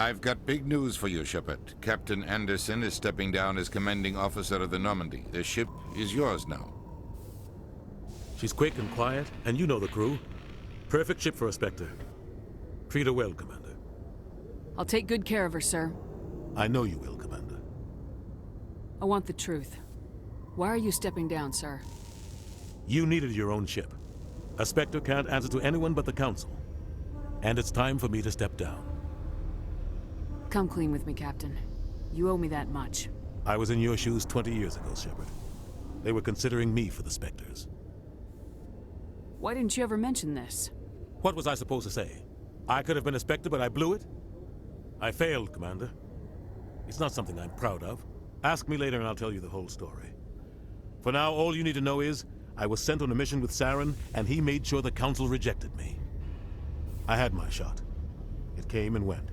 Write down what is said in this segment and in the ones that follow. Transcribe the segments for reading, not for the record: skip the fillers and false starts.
I've got big news for you, Shepard. Captain Anderson is stepping down as commanding officer of the Normandy. The ship is yours now. She's quick and quiet, and you know the crew. Perfect ship for a Spectre. Treat her well, Commander. I'll take good care of her, sir. I know you will, Commander. I want the truth. Why are you stepping down, sir? You needed your own ship. A Spectre can't answer to anyone but the Council. And it's time for me to step down. Come clean with me, Captain. You owe me that much. I was in your shoes 20 years ago, Shepard. They were considering me for the Spectres. Why didn't you ever mention this? What was I supposed to say? I could have been a Spectre, but I blew it? I failed, Commander. It's not something I'm proud of. Ask me later and I'll tell you the whole story. For now, all you need to know is, I was sent on a mission with Saren, and he made sure the Council rejected me. I had my shot. It came and went.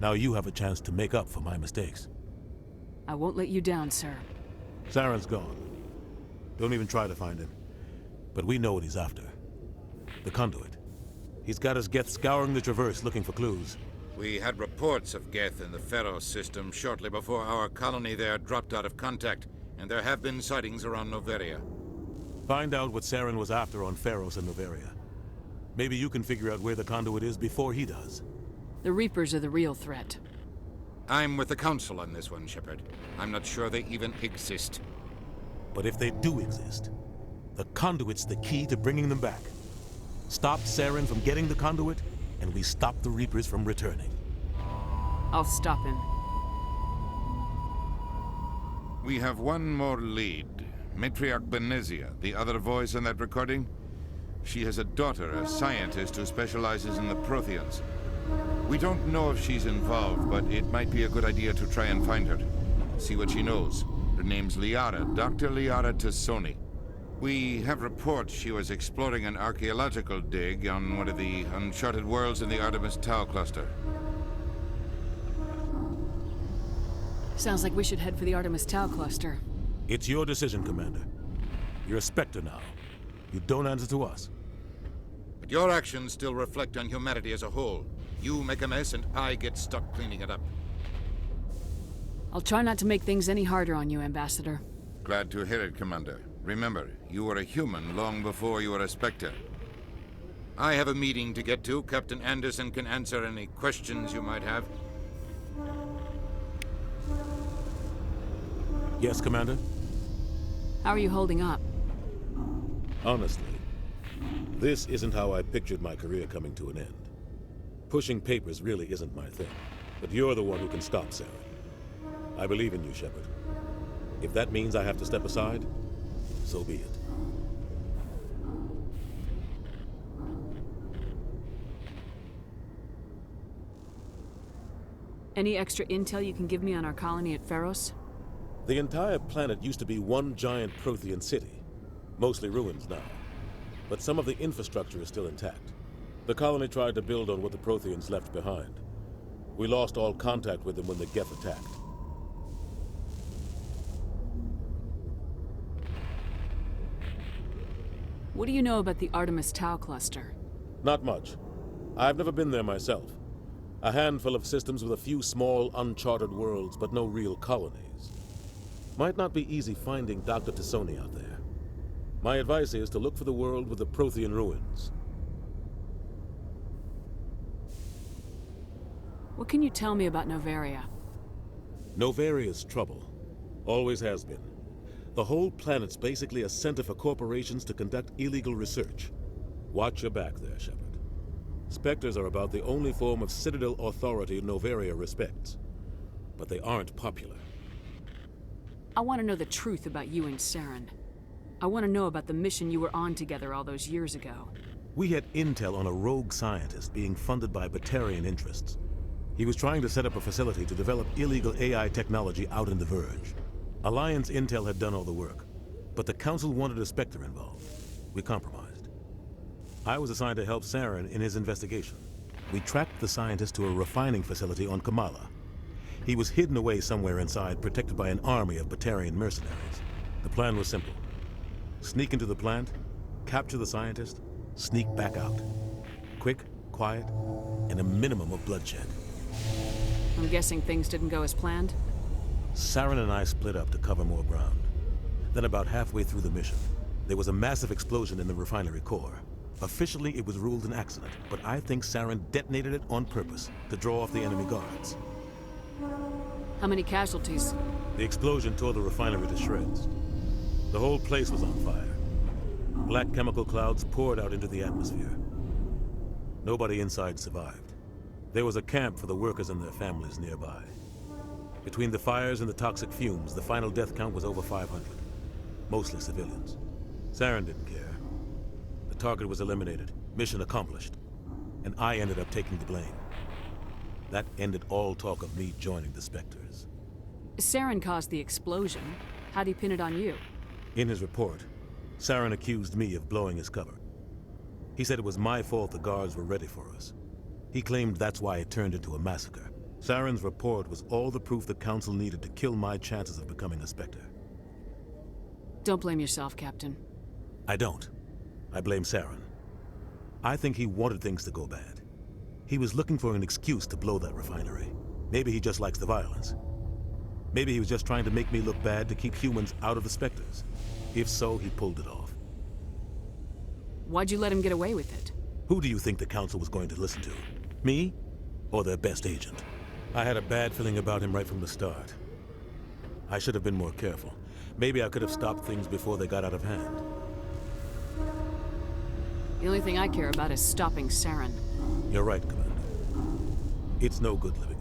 Now you have a chance to make up for my mistakes. I won't let you down, sir. Saren's gone. Don't even try to find him. But we know what he's after. The Conduit. He's got his Geth scouring the Traverse looking for clues. We had reports of Geth in the Pharos system shortly before our colony there dropped out of contact, and there have been sightings around Noveria. Find out what Saren was after on Pharos and Noveria. Maybe you can figure out where the Conduit is before he does. The Reapers are the real threat. I'm with the Council on this one, Shepard. I'm not sure they even exist. But if they do exist, the Conduit's the key to bringing them back. Stop Saren from getting the Conduit, and we stop the Reapers from returning. I'll stop him. We have one more lead. Matriarch Benezia, the other voice in that recording. She has a daughter, a scientist who specializes in the Protheans. We don't know if she's involved, but it might be a good idea to try and find her. See what she knows. Her name's Liara, Dr. Liara Tassoni. We have reports she was exploring an archaeological dig on one of the uncharted worlds in the Artemis Tau cluster. Sounds like we should head for the Artemis Tau cluster. It's your decision, Commander. You're a Spectre now. You don't answer to us. But your actions still reflect on humanity as a whole. You make a mess and I get stuck cleaning it up. I'll try not to make things any harder on you, Ambassador. Glad to hear it, Commander. Remember, you were a human long before you were a Spectre. I have a meeting to get to. Captain Anderson can answer any questions you might have. Yes, Commander? How are you holding up? Honestly, this isn't how I pictured my career coming to an end. Pushing papers really isn't my thing, but you're the one who can stop Saren. I believe in you, Shepard. If that means I have to step aside, so be it. Any extra intel you can give me on our colony at Pharos? The entire planet used to be one giant Prothean city, mostly ruins now. But some of the infrastructure is still intact. The colony tried to build on what the Protheans left behind. We lost all contact with them when the Geth attacked. What do you know about the Artemis Tau cluster? Not much. I've never been there myself. A handful of systems with a few small, uncharted worlds, but no real colonies. Might not be easy finding Dr. Tassoni out there. My advice is to look for the world with the Prothean ruins. What can you tell me about Noveria? Noveria's trouble. Always has been. The whole planet's basically a center for corporations to conduct illegal research. Watch your back there, Shepard. Spectres are about the only form of Citadel authority Noveria respects. But they aren't popular. I want to know the truth about you and Saren. I want to know about the mission you were on together all those years ago. We had intel on a rogue scientist being funded by Batarian interests. He was trying to set up a facility to develop illegal AI technology out in the Verge. Alliance intel had done all the work, but the Council wanted a Spectre involved. We compromised. I was assigned to help Saren in his investigation. We tracked the scientist to a refining facility on Kamala. He was hidden away somewhere inside, protected by an army of Batarian mercenaries. The plan was simple. Sneak into the plant, capture the scientist, sneak back out. Quick, quiet, and a minimum of bloodshed. I'm guessing things didn't go as planned? Saren and I split up to cover more ground. Then about halfway through the mission, there was a massive explosion in the refinery core. Officially, it was ruled an accident, but I think Saren detonated it on purpose to draw off the enemy guards. How many casualties? The explosion tore the refinery to shreds. The whole place was on fire. Black chemical clouds poured out into the atmosphere. Nobody inside survived. There was a camp for the workers and their families nearby. Between the fires and the toxic fumes, the final death count was over 500. Mostly civilians. Saren didn't care. The target was eliminated, mission accomplished. And I ended up taking the blame. That ended all talk of me joining the Spectres. Saren caused the explosion. How'd he pin it on you? In his report, Saren accused me of blowing his cover. He said it was my fault the guards were ready for us. He claimed that's why it turned into a massacre. Saren's report was all the proof the Council needed to kill my chances of becoming a Spectre. Don't blame yourself, Captain. I don't. I blame Saren. I think he wanted things to go bad. He was looking for an excuse to blow that refinery. Maybe he just likes the violence. Maybe he was just trying to make me look bad to keep humans out of the Spectres. If so, he pulled it off. Why'd you let him get away with it? Who do you think the Council was going to listen to? Me? Or their best agent? I had a bad feeling about him right from the start. I should have been more careful. Maybe I could have stopped things before they got out of hand. The only thing I care about is stopping Saren. You're right, Commander. It's no good living